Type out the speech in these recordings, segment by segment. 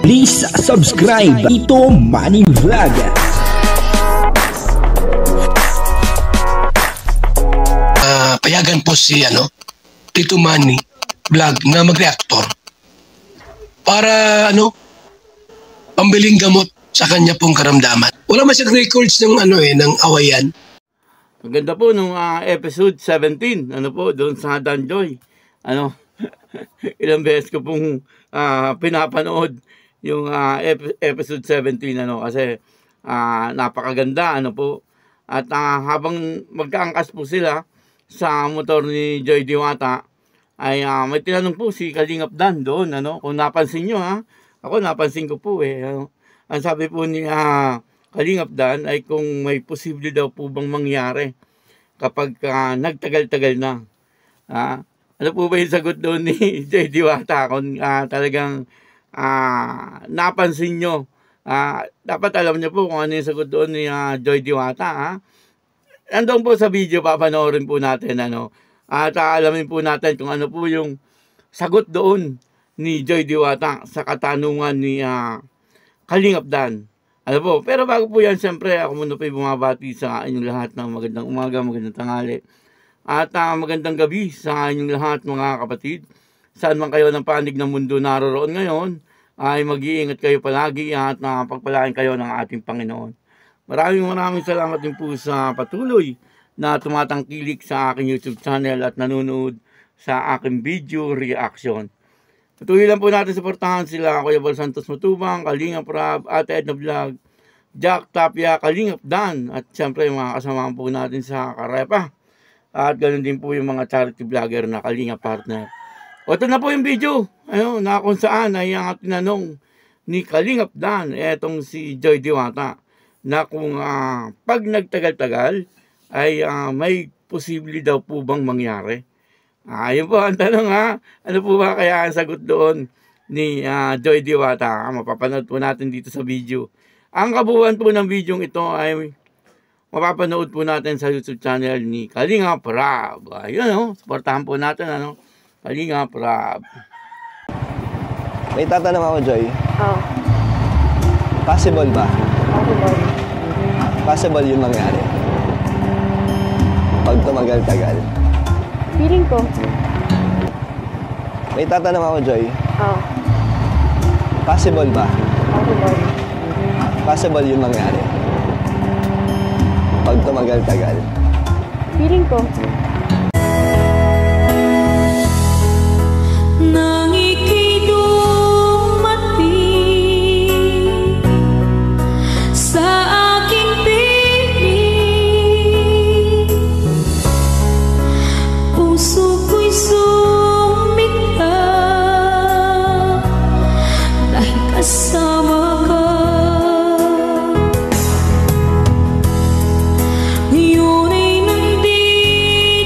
Please subscribe Tito Manny Vlog. Payagan po si Tito Manny Vlog na mag-reactor para pambiling gamot sa kanya pong karamdaman. Wala man siyang records ng ng awayan. Maganda po nung episode 17, doon sa Danjoy. Ilang beses ko pong pinapanood yung episode 17 kasi napakaganda at habang magkaangkas po sila sa motor ni Joy Diwata ay may tinanong po si Kalingap Dan doon kung napansin nyo ako napansin ko po ang sabi po ni Kalingap Dan ay kung may posible daw po bang mangyari kapag nagtagal-tagal na. Ano po ba yung sagot doon ni Joy Diwata? Kung talagang napansin nyo, dapat alam nyo po kung ano yung sagot doon ni Joy Diwata. Andun po sa video, papanoorin po natin. At alamin po natin kung ano po yung sagot doon ni Joy Diwata sa katanungan ni Kalingap Dan. Pero bago po yan, siyempre ako muna po bumabati sa inyong lahat ng magandang umaga, magandang tanghali. At magandang gabi sa inyong lahat mga kapatid. Saan man kayo ng panig ng mundo naroroon ngayon, ay mag-iingat kayo palagi at pagpalain kayo ng ating Panginoon. Maraming salamat din po sa patuloy na tumatangkilik sa aking YouTube channel at nanonood sa aking video reaction. Patuloy lang po natin suportahan sila Kuya Bal Santos Matubang, Kalingap Rab, Ate Edna Vlog, Jack Tapia, Kalingap Dan, at siyempre mga kasamahan po natin sa Karepa. At ganoon din po yung mga charity vlogger na Kalingap partner. O ito na po yung video. Na kung saan ay ang tinanong ni Kalingap Dan, etong si Joy Diwata, na kung pag nagtagal-tagal ay may posible daw po bang mangyari. Yun po ang tanong Ano po ba kaya ang sagot doon ni Joy Diwata? Mapapanood po natin dito sa video. Ang kabuuan po ng video ito ay mapapanood po natin sa YouTube channel ni Kalingap Rab. Ayun supportahan po natin Kalingap Rab. May tatanong ako, Joy. Possible ba? Possible yung mangyari pag tumagal-tagal. Feeling ko. May tatanong ako, Joy. Possible ba? Possible yung mangyari pag tumagal-tagal. Feeling ko. Nang ika'y dumating sa aking piling, puso ko'y sumiklab dahil kasama ka. Yun ay nandito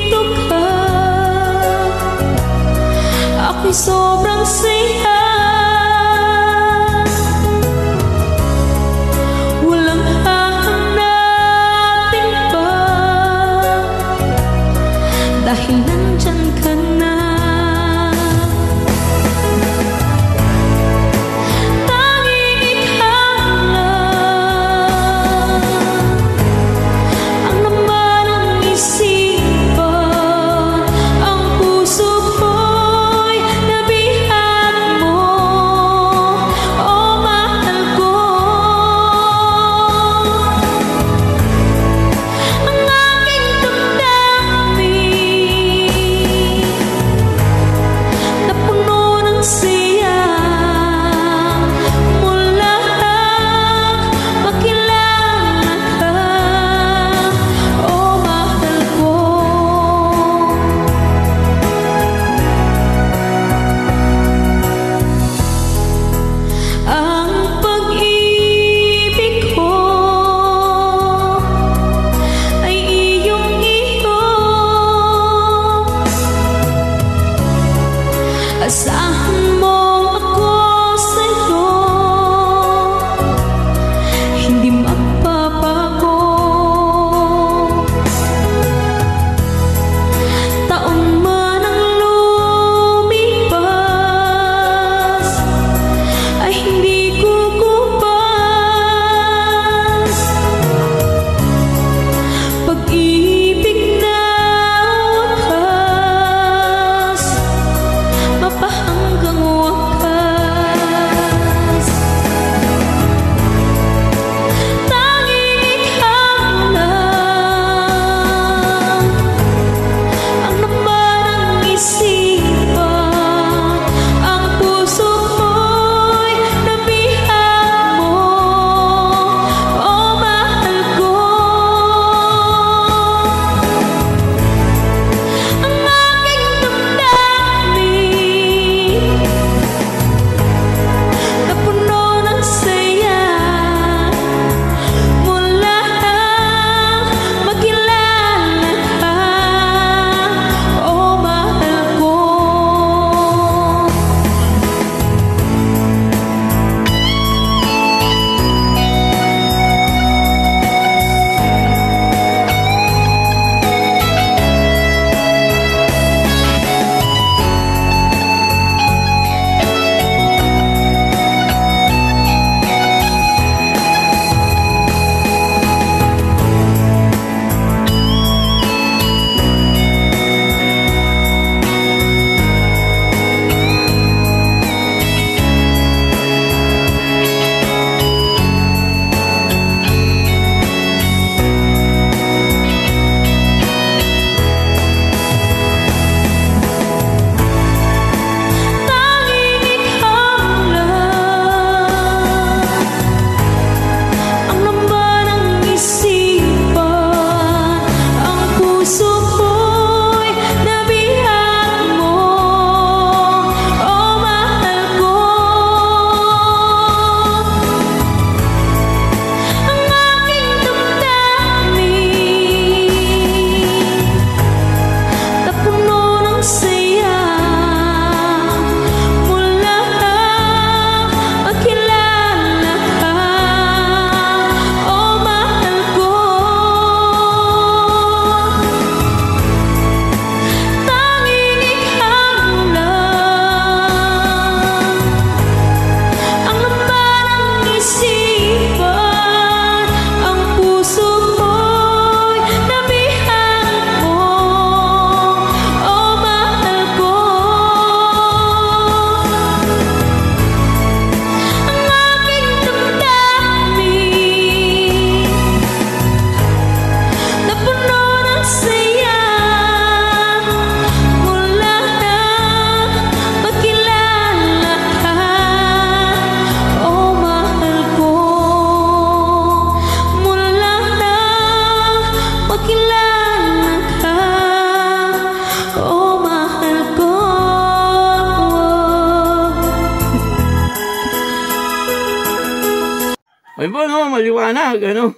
Ay po, no, maliwanag, ano.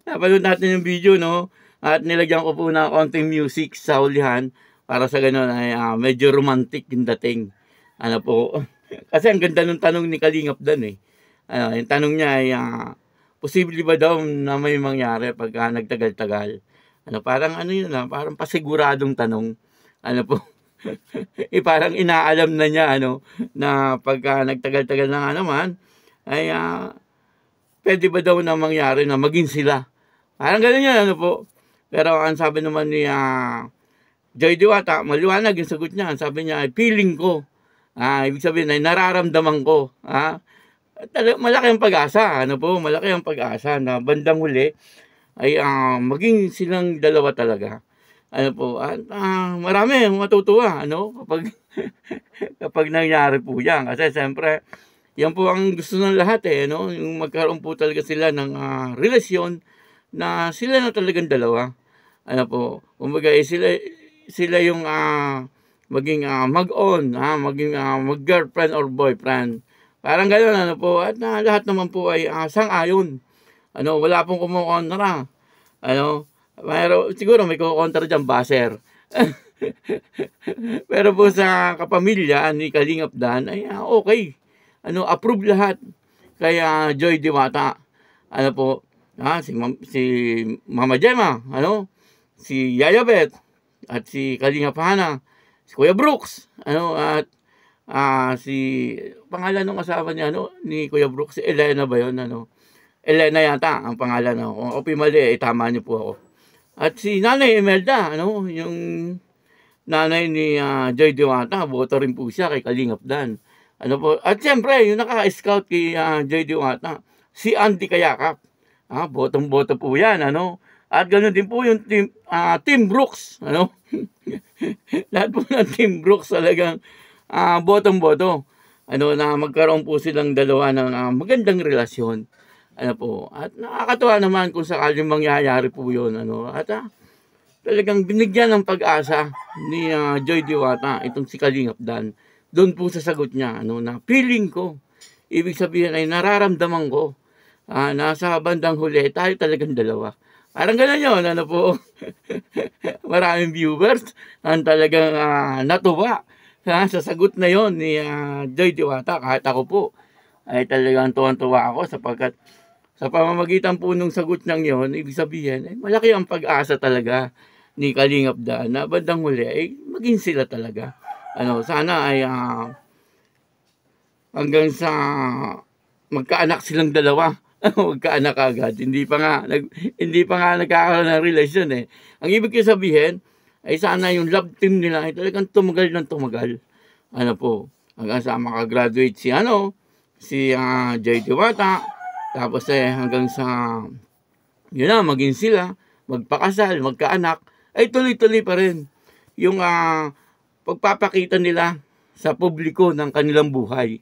Napanood natin yung video, no, at nilagyan ko po na konting music sa hulihan para sa ganun ay medyo romantic yung dating. Ano po, kasi ang ganda ng tanong ni Kalingap Dan eh. Ano, yung tanong niya ay, posible ba daw na may mangyari pagka nagtagal-tagal? Ano, parang ano yun parang pasiguradong tanong. Ano po, parang inaalam na niya, ano, na pagka nagtagal-tagal na nga naman, ay, pwede ba daw na mangyari na maging sila? Parang ganun yan, ano po. Pero ang sabi naman ni Joy Diwata, maliwanag yung sagot niya. Ang sabi niya, feeling ko. Ibig sabihin ay nararamdaman ko. Malaki ang pag-asa. Ano po, malaki ang pag-asa na bandang huli ay maging silang dalawa talaga. Ano po, at marami matutuwa, ano, kapag nangyari po yan. Kasi siyempre, yan po ang gusto ng lahat eh, no? Yung magkaroon po talaga sila ng relasyon na sila na talagang dalawa. Ano po, kumbaga sila yung maging mag-on, maging mag-girlfriend or boyfriend. Parang gano'n, ano po, at lahat naman po ay sang-ayon. Ano, wala pong kumukontra. Ano, pero siguro may kukontra dyan, baser. Pero po sa kapamilya ni Kalingap Dan ay okay. Ano, approve lahat. Kaya Joy Diwata, ano po, si Mama Gemma, ano, si Yaya Beth, at si Kalingap Hana, si Kuya Brooks, ano, at si pangalan ng asawa niya, ano, ni Kuya Brooks, si Elena ba yun, ano? Elena yata ang pangalan, no? Kung ako mali, tama niyo po ako. At si Nanay Imelda, ano, yung nanay ni Joy Diwata, boto rin po siya kay Kalingap Dan. Ano po, at siyempre, yung naka-scout kay Joy Diwata, si Andy Kayakap. Botong-boto po yan, ano. At ganoon din po yung Team Brooks, ano. Lahat po ng Team Brooks talagang botong-boto. Ano, na magkaroon po silang dalawa ng magandang relasyon. Ano po, at nakakatuwa naman kung sakaling mangyayari po yun, ano. At talagang binigyan ng pag-asa ni Joy Diwata, itong si Kalingap Dan. Doon po sa sagot niya, ano, na feeling ko, ibig sabihin ay nararamdaman ko, nasa bandang huli, tayo talagang dalawa. Parang gano'n yun, ano po, maraming viewers, ang talagang natuwa sa sagot na yon ni Joy Diwata. Kahit ako po, ay talagang tuwan-tuwa ako sapagkat sa pamamagitan po nung sagot niyang yon, ibig sabihin, ay malaki ang pag-asa talaga ni Kalingap Dan na bandang huli, ay maging sila talaga. Ano, sana ay hanggang sa magkaanak silang dalawa. Magkaanak agad. Hindi pa nga nagkakaroon ng relasyon eh. Ang ibig sabihin ay sana yung love team nila ay talagang tumagal ng tumagal. Ano po, hanggang sa makagraduate si Joy Diwata, tapos hanggang sa yun na, maging sila, magpakasal, magkaanak, ay tuloy-tuloy pa rin yung pagpapakita nila sa publiko ng kanilang buhay.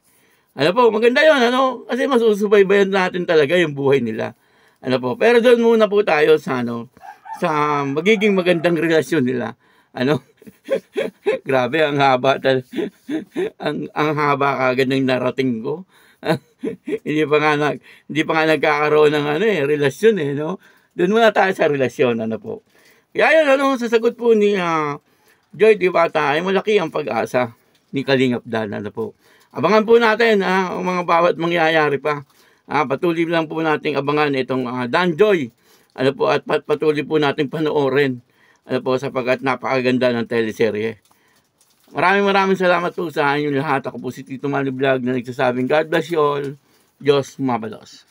Ano po, maganda yun, ano, kasi masusubaybayan natin talaga yung buhay nila. Ano po, pero doon muna po tayo sa magiging magandang relasyon nila. Ano, grabe, ang haba ang haba kagad ng narating ko. hindi pa nga nagkakaroon ng relasyon eh, no? Doon muna tayo sa relasyon, ano po. Kaya yun, ano, sa sagot po ni Joy Diwata ay malaki ang pag-asa ni Kalingap Dan, ano po. Abangan po natin ang mga bawat mangyayari pa. Patuloy lang po nating abangan itong Dan Joy. Ano po, at patuloy po nating panoorin. Ano po, sapagkat napakaganda ng teleserye. Maraming salamat po sa inyong lahat. Ako po si Tito Manny Vlog na nagsasabing God bless you all. Diyos mabalos.